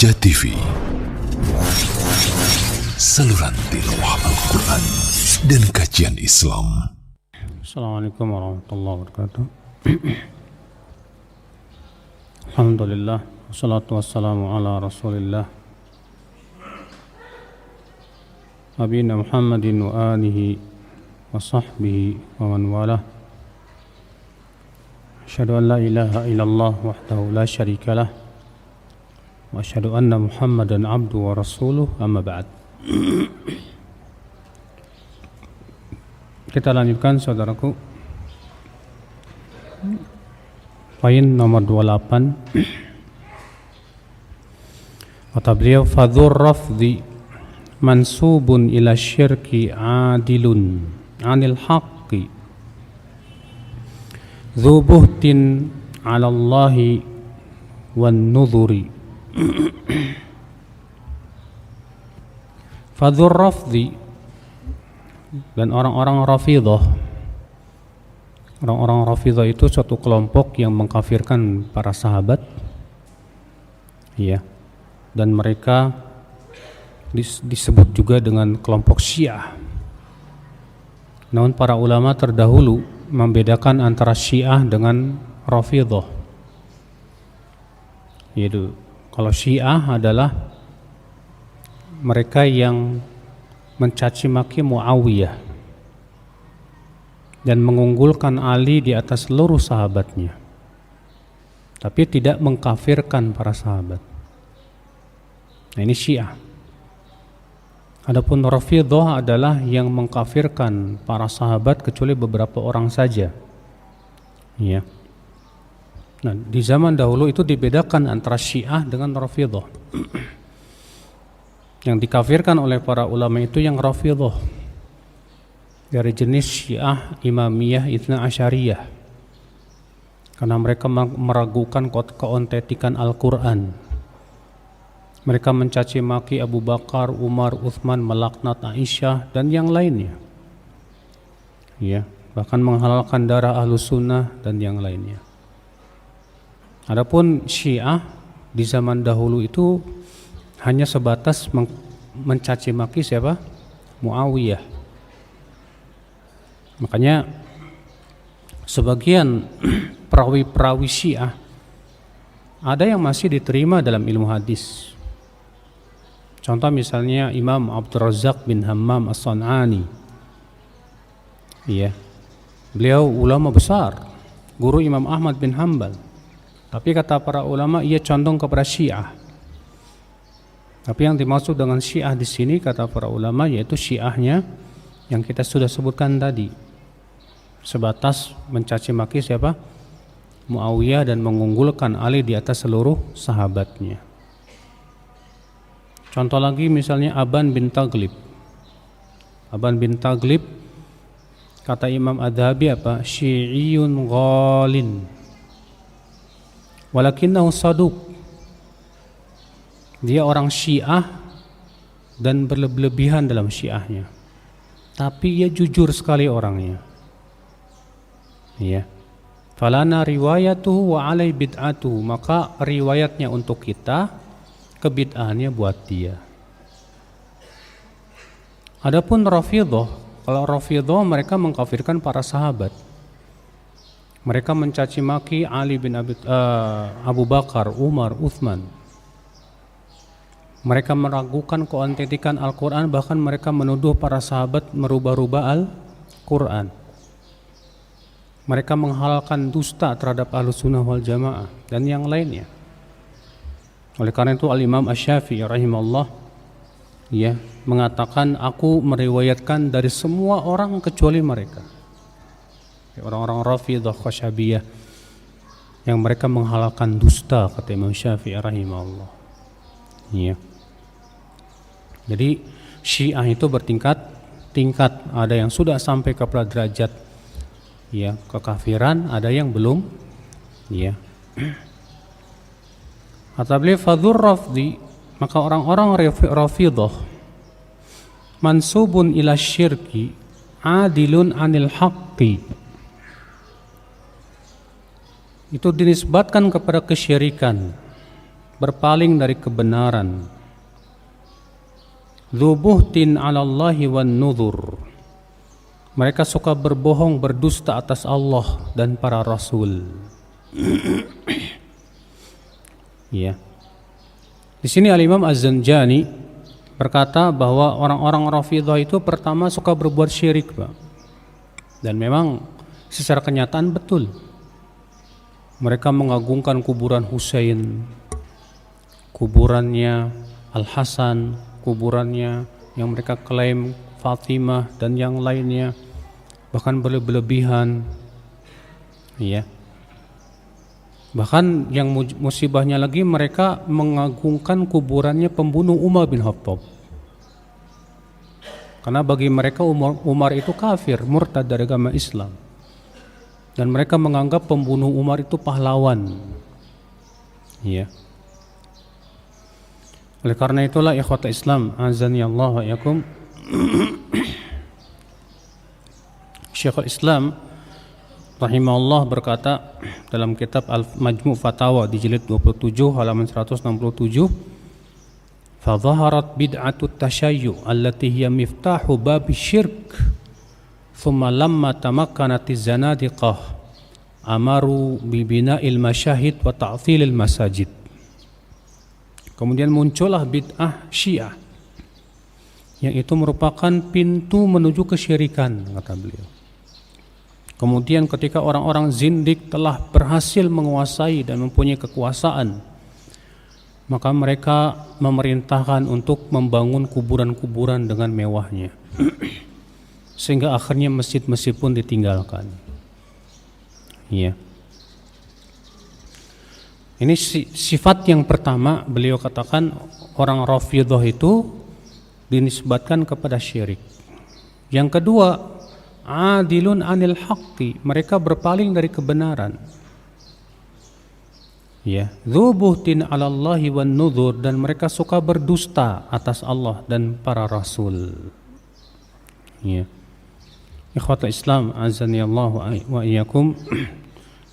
Raja TV, saluran tilawah Al-Quran dan kajian Islam. Assalamualaikum warahmatullahi wabarakatuh. Alhamdulillah, wassalatu wassalamu ala rasulillah Nabiyina Muhammadin wa alihi wa sahbihi wa man walah. Asyhadu an la ilaha illallah wahdahu la syarika lah wa asyhadu anna Muhammadan abduhu wa rasuluh, amma ba'd. Kita lanjutkan, saudaraku, poin nomor 28. Kata beliau, fadhur rafdi mansubun ila syirki adilun anil haqqi dhu buhtin ala Allahi wan nudhuri. Fadhur rafdi, dan orang-orang Rafidhah. Orang-orang Rafidhah itu suatu kelompok yang mengkafirkan para sahabat, ya, dan mereka disebut juga dengan kelompok Syiah. Namun para ulama terdahulu membedakan antara Syiah dengan Rafidhah. Yaitu kalau Syiah adalah mereka yang mencaci maki Muawiyah dan mengunggulkan Ali di atas seluruh sahabatnya, tapi tidak mengkafirkan para sahabat. Nah, ini Syiah. Adapun Rafidhah adalah yang mengkafirkan para sahabat kecuali beberapa orang saja. Ya. Nah, di zaman dahulu itu dibedakan antara Syiah dengan Rafidhah. Yang dikafirkan oleh para ulama itu yang Rafidhah, dari jenis Syiah Imamiyah Itsna Asyariyah, karena mereka meragukan keautentikan Al-Quran. Mereka mencaci maki Abu Bakar, Umar, Utsman, melaknat Aisyah dan yang lainnya, ya, bahkan menghalalkan darah Ahlus Sunnah dan yang lainnya. Adapun Syiah di zaman dahulu itu hanya sebatas mencaci maki siapa? Muawiyah. Makanya sebagian perawi-perawi Syiah ada yang masih diterima dalam ilmu hadis. Contoh misalnya Imam Abdul Razak bin Hammam As-San'ani. Iya. Beliau ulama besar, guru Imam Ahmad bin Hanbal. Tapi kata para ulama ia condong kepada Syiah. Tapi yang dimaksud dengan Syiah di sini kata para ulama yaitu Syiahnya yang kita sudah sebutkan tadi, sebatas mencaci maki siapa? Muawiyah dan mengunggulkan Ali di atas seluruh sahabatnya. Contoh lagi misalnya Aban bin Taghlib. Aban bin Taghlib kata Imam Adz-Dzahabi apa? Syi'iyun ghalin walakinnahu saduq. Dia orang Syiah dan berlebihan dalam Syiahnya, tapi ia jujur sekali orangnya. Ya. Falana riwayatuhu wa alai bid'atuhu, maka riwayatnya untuk kita, kebid'ahannya buat dia. Adapun Rafidhah, kalau Rafidhah mereka mengkafirkan para sahabat. Mereka mencaci maki Ali bin Abu Bakar, Umar, Utsman. Mereka meragukan keautentikan Al-Quran, bahkan mereka menuduh para sahabat merubah-rubah Al-Quran. Mereka menghalalkan dusta terhadap Ahlus Sunnah wal Jamaah dan yang lainnya. Oleh karena itu Al-Imam Asy-Syafi'i rahimahullah, ya, mengatakan aku meriwayatkan dari semua orang kecuali mereka. Orang-orang Rafidhah Khasyabiyah yang mereka menghalalkan dusta, kata Imam Syafi'i rahimahullah. Ya. Jadi Syiah itu bertingkat, ada yang sudah sampai kepada derajat, ya, kekafiran, ada yang belum, ya. Kata beliau fadhur rafdi, maka orang-orang Rafidhah mansubun ila syirki adilun anil haqqi, itu dinisbatkan kepada kesyirikan, berpaling dari kebenaran. Dzu buhtin 'ala Allahi wan nudhur. Mereka suka berbohong, berdusta atas Allah dan para rasul. Ya. Di sini Al-Imam Az-Zanjani berkata bahwa orang-orang Rafidhah itu pertama suka berbuat syirik, Pak. Dan memang secara kenyataan betul. Mereka mengagungkan kuburan Husain, kuburannya Al-Hasan, kuburannya yang mereka klaim Fatimah dan yang lainnya, bahkan berlebihan. Ya. Bahkan yang musibahnya lagi, mereka mengagungkan kuburannya pembunuh Umar bin Khattab. Karena bagi mereka Umar itu kafir, murtad dari agama Islam. Dan mereka menganggap pembunuh Umar itu pahlawan. Ya. Oleh karena itulah ikhwata Islam, azani Allah wa iyakum, Syekhul Islam rahimahullah berkata dalam kitab Al-Majmu' Fatawa di jilid 27 halaman 167, "Fadhaharat bid'atut tasyayyu' allati hiya miftahu babi syirk, thumma lamma tamakkanatiz zanadiqah amaru bi bina'il masyahid wa ta'thilil masajid." Kemudian muncullah bid'ah Syiah yang itu merupakan pintu menuju kesyirikan, kata beliau. Kemudian ketika orang-orang zindik telah berhasil menguasai dan mempunyai kekuasaan, maka mereka memerintahkan untuk membangun kuburan-kuburan dengan mewahnya. Sehingga akhirnya masjid-masjid pun ditinggalkan. Ya. Ini sifat yang pertama, beliau katakan orang Rafidhah itu dinisbatkan kepada syirik. Yang kedua, adilun anil haqqi, mereka berpaling dari kebenaran. Ya, dzu buhtin 'ala Allahi wan nudhur, dan mereka suka berdusta atas Allah dan para rasul. Ya. Ikhwata Islam, azani Allah wa iyyakum.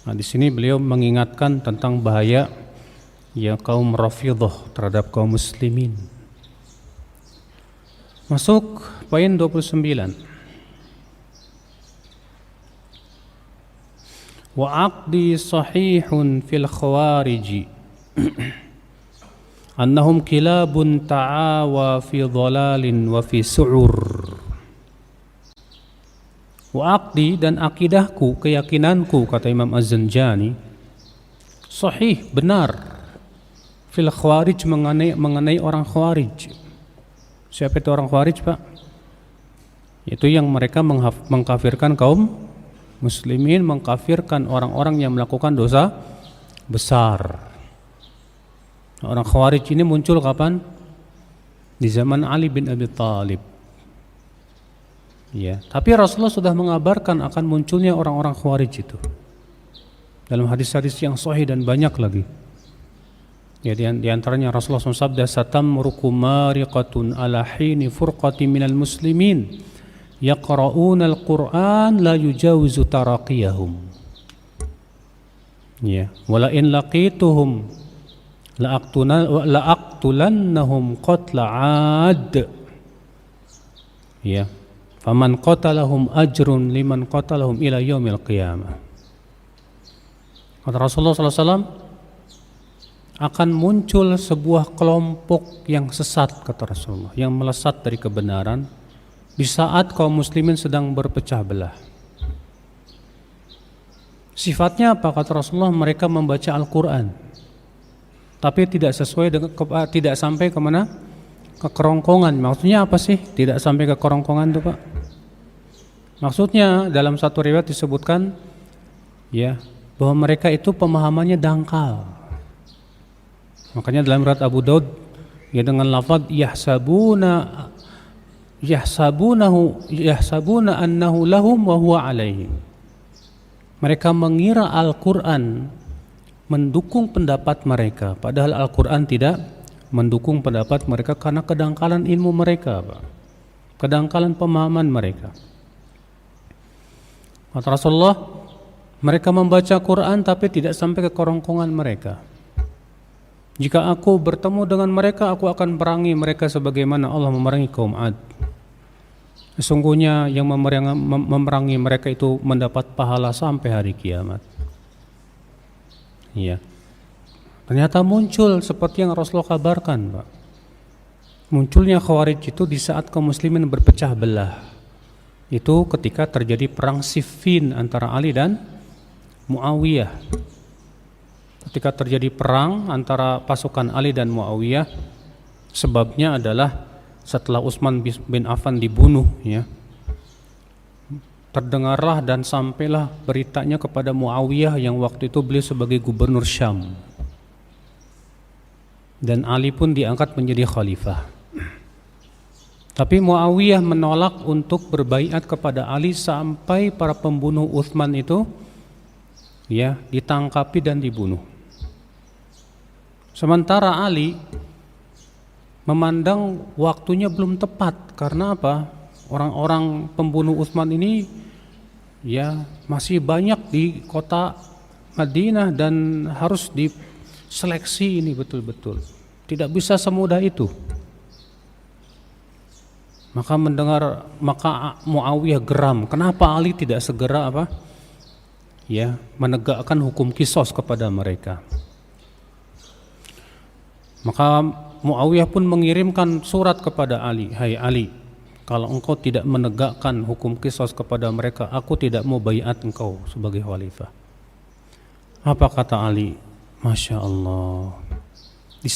Nah, di sini beliau mengingatkan tentang bahaya ya kaum Rafidhah terhadap kaum muslimin. Masuk poin 29. Wa aqdi sahihun fil khawariji annahum kilabun ta'awa fi dhalalin wa fi su'ur. Wa aqdi, dan akidahku, keyakinanku, kata Imam Az-Zanjani, sahih, benar, fil khawarij, mengenai orang khawarij. Siapa itu orang khawarij, Pak? Itu yang mereka mengkafirkan kaum muslimin, mengkafirkan orang-orang yang melakukan dosa besar. Orang khawarij ini muncul kapan? Di zaman Ali bin Abi Thalib. Ya, tapi Rasulullah sudah mengabarkan akan munculnya orang-orang khawarij itu dalam hadis-hadis yang sahih dan banyak lagi. Ya, di antaranya Rasulullah SAW sabda, "Satamruku mariqatun ala hini furqati minal muslimin yaqra'una al-Qur'an la yujawizu taraqiyahum." Ya, wala in laqituhum la'aqtulannahum qatla 'ad. Ya, faman qatalahum ajrun liman qatalahum ila yaumil qiyamah. Kata Rasulullah SAW, akan muncul sebuah kelompok yang sesat, kata Rasulullah, yang melesat dari kebenaran di saat kaum muslimin sedang berpecah belah. Sifatnya apa, kata Rasulullah? Mereka membaca Al-Quran, tapi tidak sesuai dengan, tidak sampai kemana? Ke kerongkongan. Maksudnya apa sih? Tidak sampai ke kerongkongan itu, Pak. Maksudnya dalam satu riwayat disebutkan, ya, bahwa mereka itu pemahamannya dangkal. Makanya dalam riwayat Abu Daud, ya, dengan lafaz yahsabuna annahu lahum wa huwa alaihim. Mereka mengira Al-Quran mendukung pendapat mereka, padahal Al-Quran tidak mendukung pendapat mereka karena kedangkalan ilmu mereka, Pak. Kedangkalan pemahaman mereka. Kata Rasulullah, mereka membaca Quran tapi tidak sampai ke kerongkongan mereka. Jika aku bertemu dengan mereka, aku akan perangi mereka sebagaimana Allah memerangi kaum Ad. Sesungguhnya yang memerangi mereka itu mendapat pahala sampai hari kiamat. Iya. Ternyata muncul seperti yang Rasulullah kabarkan, Pak. Munculnya Khawarij itu di saat kaum muslimin berpecah belah. Itu ketika terjadi perang Siffin antara Ali dan Muawiyah. Ketika terjadi perang antara pasukan Ali dan Muawiyah, sebabnya adalah setelah Utsman bin Affan dibunuh, ya, terdengarlah dan sampailah beritanya kepada Muawiyah yang waktu itu beliau sebagai gubernur Syam, dan Ali pun diangkat menjadi khalifah. Tapi Muawiyah menolak untuk berbaiat kepada Ali sampai para pembunuh Utsman itu, ya, ditangkapi dan dibunuh. Sementara Ali memandang waktunya belum tepat. Karena apa? Orang-orang pembunuh Utsman ini, ya, masih banyak di kota Madinah dan harus diseleksi ini betul-betul. Tidak bisa semudah itu. Maka Muawiyah geram. Kenapa Ali tidak segera apa? Ya, menegakkan hukum qisas kepada mereka. Maka Muawiyah pun mengirimkan surat kepada Ali, "Hai Ali, kalau engkau tidak menegakkan hukum qisas kepada mereka, aku tidak mau baiat engkau sebagai khalifah." Apa kata Ali? Masya Allah. Di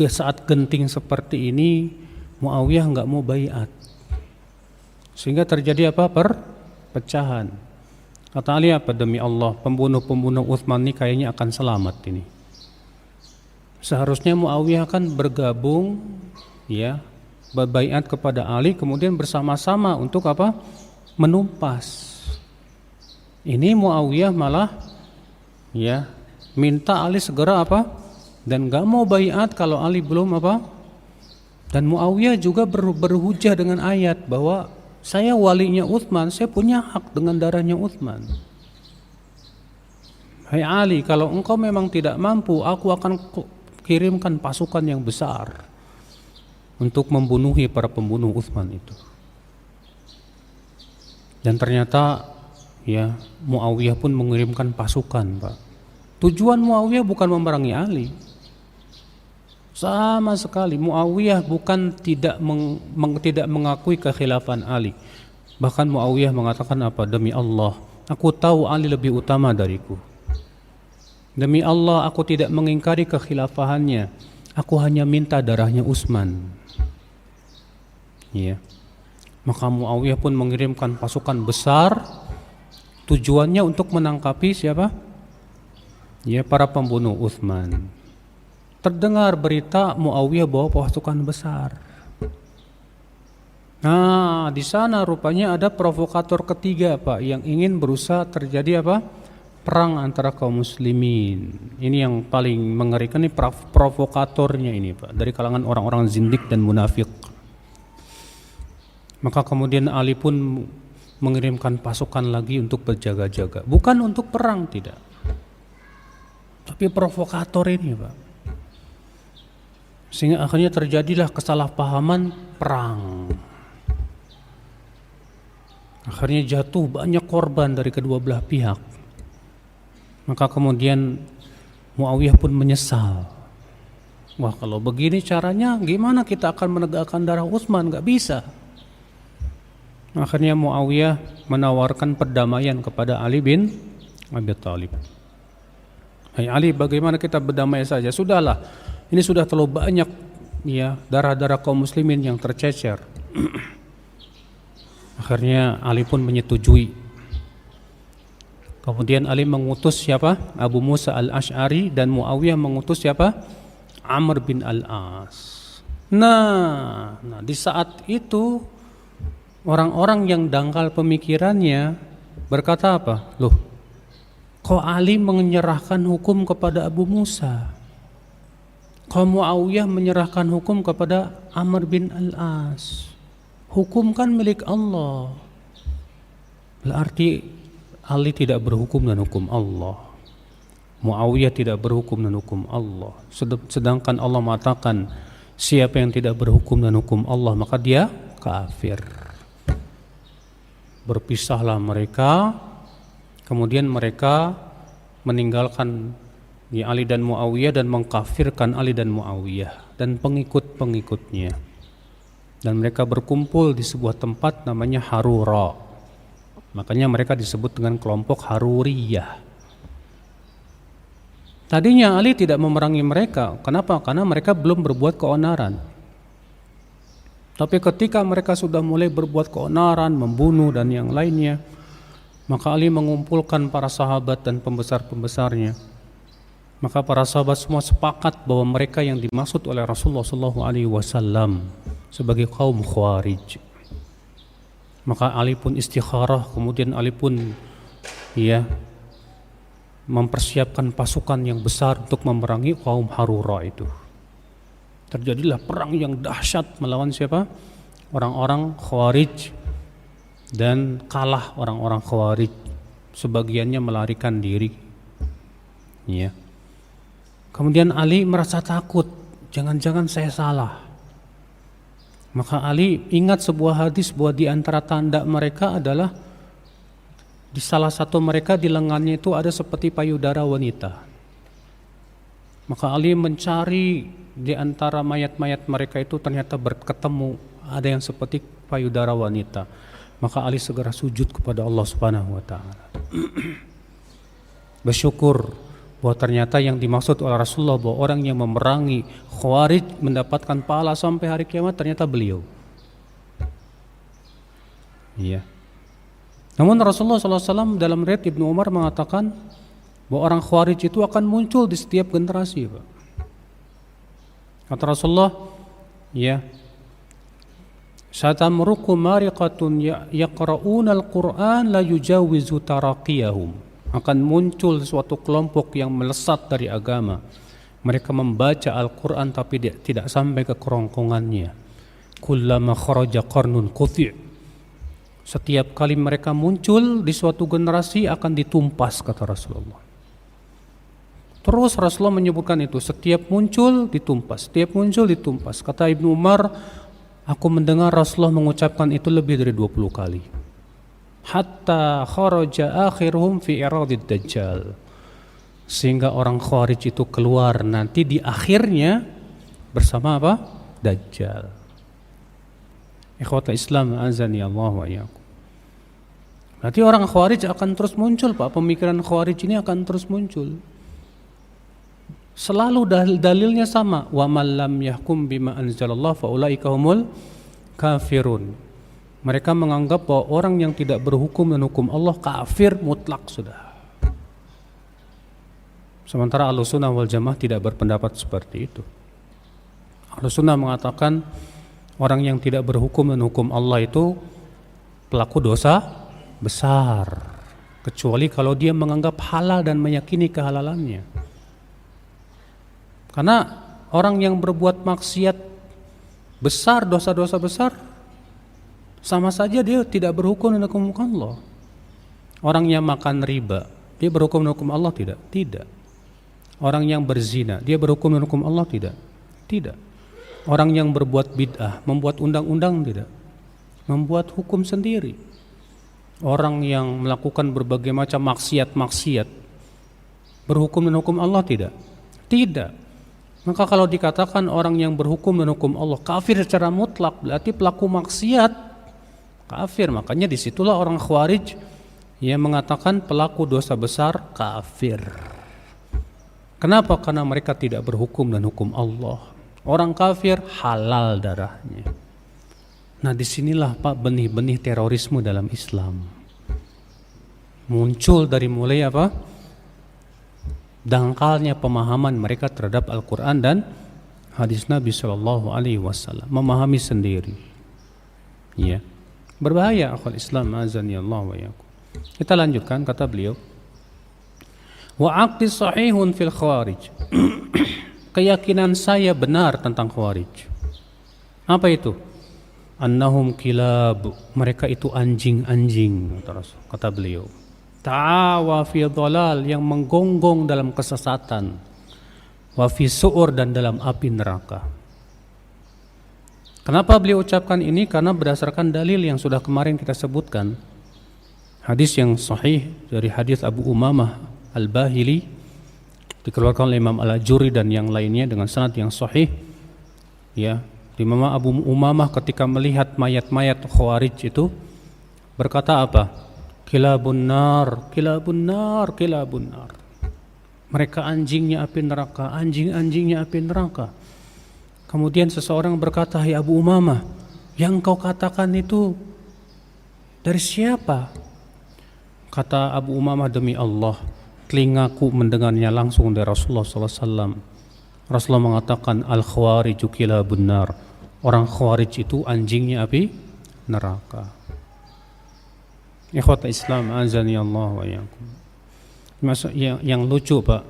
saat genting seperti ini, Muawiyah enggak mau baiat. Sehingga terjadi apa? Perpecahan. Kata Ali apa? Demi Allah, pembunuh-pembunuh Utsman ini kayaknya akan selamat ini. Seharusnya Muawiyah kan bergabung, ya, berbaiat kepada Ali, kemudian bersama-sama untuk apa? Menumpas. Ini Muawiyah malah, ya, minta Ali segera apa? Dan gak mau baiat kalau Ali belum apa? Dan Muawiyah juga berhujah dengan ayat bahwa saya walinya Utsman, saya punya hak dengan darahnya Utsman. Hai Ali, kalau engkau memang tidak mampu, aku akan kirimkan pasukan yang besar untuk membunuhi para pembunuh Utsman itu. Dan ternyata, ya, Muawiyah pun mengirimkan pasukan, Pak. Tujuan Muawiyah bukan memerangi Ali. Sama sekali Muawiyah bukan tidak mengakui kekhilafan Ali. Bahkan Muawiyah mengatakan apa? Demi Allah, aku tahu Ali lebih utama dariku. Demi Allah, aku tidak mengingkari kekhilafahannya. Aku hanya minta darahnya Utsman. Ya. Maka Muawiyah pun mengirimkan pasukan besar, tujuannya untuk menangkapi siapa? Ya, para pembunuh Utsman. Terdengar berita Muawiyah bawa pasukan besar. Nah, di sana rupanya ada provokator ketiga, Pak, yang ingin berusaha terjadi apa? Perang antara kaum muslimin. Ini yang paling mengerikan, ini provokatornya ini, Pak, dari kalangan orang-orang zindik dan munafik. Maka kemudian Ali pun mengirimkan pasukan lagi untuk berjaga-jaga, bukan untuk perang, tidak, tapi provokator ini, Pak. Sehingga akhirnya terjadilah kesalahpahaman perang. Akhirnya jatuh banyak korban dari kedua belah pihak. Maka kemudian Muawiyah pun menyesal. Wah, kalau begini caranya gimana kita akan menegakkan darah Utsman? Gak bisa. Akhirnya Muawiyah menawarkan perdamaian kepada Ali bin Abi Thalib. Hai Ali, bagaimana kita berdamai saja? Sudahlah, ini sudah terlalu banyak, ya, darah-darah kaum muslimin yang tercecer. Akhirnya Ali pun menyetujui. Kemudian Ali mengutus siapa? Abu Musa al-Ash'ari, dan Muawiyah mengutus siapa? Amr bin al-As. Nah, di saat itu orang-orang yang dangkal pemikirannya berkata apa? Loh, kok Ali menyerahkan hukum kepada Abu Musa? Kok Muawiyah menyerahkan hukum kepada Amr bin al-As? Hukum kan milik Allah. Berarti Ali tidak berhukum dengan hukum Allah. Muawiyah tidak berhukum dan hukum Allah. Sedangkan Allah mengatakan siapa yang tidak berhukum dan hukum Allah maka dia kafir. Berpisahlah mereka, kemudian mereka meninggalkan Ali dan Muawiyah dan mengkafirkan Ali dan Muawiyah dan pengikut-pengikutnya. Dan mereka berkumpul di sebuah tempat namanya Harura. Makanya mereka disebut dengan kelompok Haruriyah. Tadinya Ali tidak memerangi mereka. Kenapa? Karena mereka belum berbuat keonaran. Tapi ketika mereka sudah mulai berbuat keonaran, membunuh dan yang lainnya, maka Ali mengumpulkan para sahabat dan pembesar-pembesarnya. Maka para sahabat semua sepakat bahwa mereka yang dimaksud oleh Rasulullah SAW sebagai kaum Khawarij. Maka Ali pun istikharah, kemudian Ali pun mempersiapkan pasukan yang besar untuk memerangi kaum Harura itu. Terjadilah perang yang dahsyat melawan siapa? Orang-orang Khawarij, dan kalah orang-orang Khawarij. Sebagiannya melarikan diri. Ya. Kemudian Ali merasa takut, jangan-jangan saya salah. Maka Ali ingat sebuah hadis bahwa di antara tanda mereka adalah di salah satu mereka di lengannya itu ada seperti payudara wanita. Maka Ali mencari di antara mayat-mayat mereka itu, ternyata berketemu ada yang seperti payudara wanita. Maka Ali segera sujud kepada Allah Subhanahu wa taala. Bersyukur bahwa ternyata yang dimaksud oleh Rasulullah bahwa orang yang memerangi Khawarij mendapatkan pahala sampai hari kiamat ternyata beliau. Iya. Namun Rasulullah SAW dalam riwayat Ibnu Umar mengatakan bahwa orang Khawarij itu akan muncul di setiap generasi, Pak. Kata Rasulullah, satamruku mariqatun yaqra'una al-Qur'an la yujawizu taraqiyahum. Akan muncul suatu kelompok yang melesat dari agama. Mereka membaca Al-Qur'an tapi tidak sampai ke kerongkongannya. Kullama kharaja qarnun quti'. Setiap kali mereka muncul di suatu generasi akan ditumpas, kata Rasulullah. Terus Rasulullah menyebutkan itu, setiap muncul ditumpas, setiap muncul ditumpas. Kata Ibnu Umar, aku mendengar Rasulullah mengucapkan itu lebih dari 20 kali. Hatta kharaja akhiruhum fi iradid dajjal. Sehingga orang Khawarij itu keluar nanti di akhirnya bersama apa? Dajjal. Ikhwata Islam azani Allah wa iyyakum. Berarti orang Khawarij akan terus muncul, Pak. Pemikiran Khawarij ini akan terus muncul. Selalu dalilnya sama, wa man lam yahkum bima anzalallah fa ulaika humul kafirun. Mereka menganggap bahwa orang yang tidak berhukum dan hukum Allah kafir mutlak sudah. Sementara Ahlussunnah wal Jamaah tidak berpendapat seperti itu. Ahlussunnah mengatakan orang yang tidak berhukum dan hukum Allah itu pelaku dosa besar, kecuali kalau dia menganggap halal dan meyakini kehalalannya. Karena orang yang berbuat maksiat besar, dosa-dosa besar, sama saja dia tidak berhukum dan hukum Allah. Orang yang makan riba, dia berhukum dan hukum Allah tidak? Tidak. Orang yang berzina, dia berhukum dan hukum Allah tidak? Tidak. Orang yang berbuat bid'ah, membuat undang-undang tidak? Membuat hukum sendiri. Orang yang melakukan berbagai macam maksiat-maksiat, berhukum dan hukum Allah tidak? Tidak. Maka kalau dikatakan orang yang berhukum dan hukum Allah kafir secara mutlak, berarti pelaku maksiat kafir. Makanya disitulah orang Khawarij yang mengatakan pelaku dosa besar kafir. Kenapa? Karena mereka tidak berhukum dan hukum Allah. Orang kafir halal darahnya. Nah, disinilah Pak benih-benih terorisme dalam Islam muncul dari mulai apa? Dangkalnya pemahaman mereka terhadap Al-Quran dan hadis Nabi SAW. Memahami sendiri. Ya. Berbahaya akhwal Islam azani Allah wa yakum. Kita lanjutkan, kata beliau. Wa aqdi sahihun fil Khawarij. Keyakinan saya benar tentang Khawarij. Apa itu? Annahum kilab. Mereka itu anjing-anjing, kata beliau. ta'awa fi dhalal, yang menggonggong dalam kesesatan, wa fi su'ur, dan dalam api neraka. Kenapa beliau ucapkan ini? Karena berdasarkan dalil yang sudah kemarin kita sebutkan, hadis yang sahih dari hadis Abu Umamah Al-Bahili, dikeluarkan oleh Imam Al-Ajuri dan yang lainnya dengan sanad yang sahih, ya, di mana Abu Umamah ketika melihat mayat-mayat Khawarij itu berkata apa? Kilabun nar, kilabun nar, kilabun nar. Mereka anjingnya api neraka, anjing-anjingnya api neraka. Kemudian seseorang berkata, "Hai Abu Umamah, yang kau katakan itu dari siapa?" Kata Abu Umamah, "Demi Allah, telingaku mendengarnya langsung dari Rasulullah SAW. Rasulullah mengatakan, al-khawariju kilabun nar. Orang khawarij itu anjingnya api neraka." Ikhwata Islam, azani Allah wa iyyakum. Yang lucu Pak,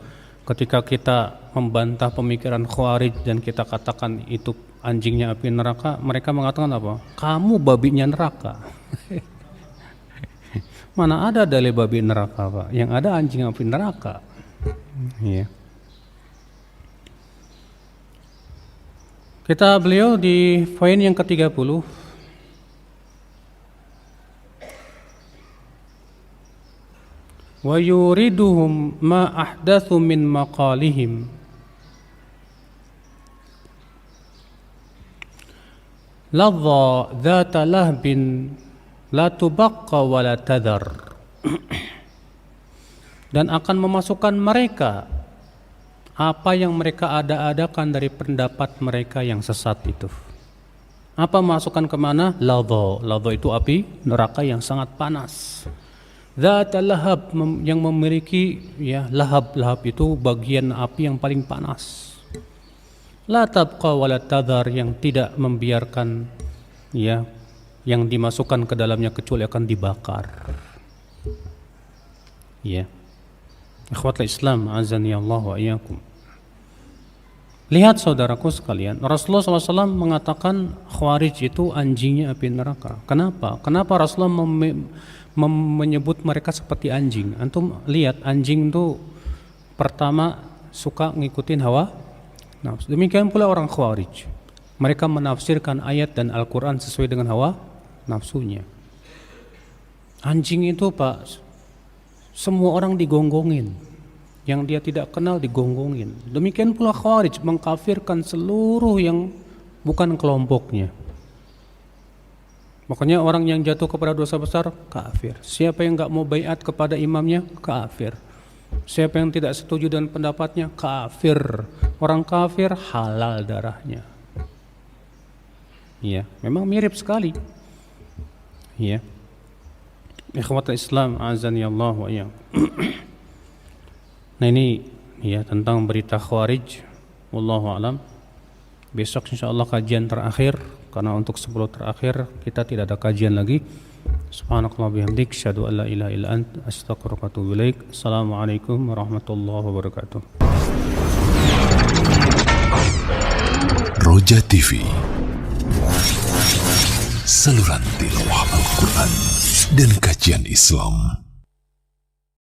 ketika kita membantah pemikiran khawarij dan kita katakan itu anjingnya api neraka, mereka mengatakan apa? Kamu babinya neraka. Mana ada dalil babi neraka Pak? Yang ada anjing api neraka. Ya. Kita beliau di poin yang ke-30. Wa yuriduhum ma ahdathu min maqalihim ladha dhata lahbin la tubaqqa wa la tadhar. Dan akan memasukkan mereka apa yang mereka ada-adakan dari pendapat mereka yang sesat itu. Apa masukkan kemana? Ladha. Ladha itu api neraka yang sangat panas. Dzat lahab, yang memiliki, ya, lahab itu bagian api yang paling panas. La tabqa wa la tadhar, yang tidak membiarkan, ya, yang dimasukkan ke dalamnya kecuali akan dibakar. Ya. Ikhwatul Islam, azani Allah wa iyyakum. Lihat saudaraku sekalian, Rasulullah SAW mengatakan Khawarij itu anjingnya api neraka. Kenapa? Kenapa Rasulullah menyebut mereka seperti anjing? Antum lihat, anjing itu pertama suka ngikutin hawa nafsu. Demikian pula orang Khawarij. Mereka menafsirkan ayat dan Al-Quran sesuai dengan hawa nafsunya. Anjing itu Pak, semua orang digonggongin, yang dia tidak kenal digonggongin. Demikian pula Khawarij mengkafirkan seluruh yang bukan kelompoknya. Makanya orang yang jatuh kepada dosa besar kafir. Siapa yang enggak mau baiat kepada imamnya kafir. Siapa yang tidak setuju dengan pendapatnya kafir. Orang kafir halal darahnya. Iya, memang mirip sekali. Iya. Ikhwatul Islam, azani Allah wa iyyakum. Nah ini ya tentang berita Khawarij. Wallahu a'lam. Besok insyaallah kajian terakhir, karena untuk 10 terakhir kita tidak ada kajian lagi. Subhanakallah bihamdik, asyhadu an la ilaha illa anta, astaghfiruka wa atubu ilaik. Assalamualaikum warahmatullahi wabarakatuh. Roja TV, saluran tilawah Al-Quran dan kajian Islam.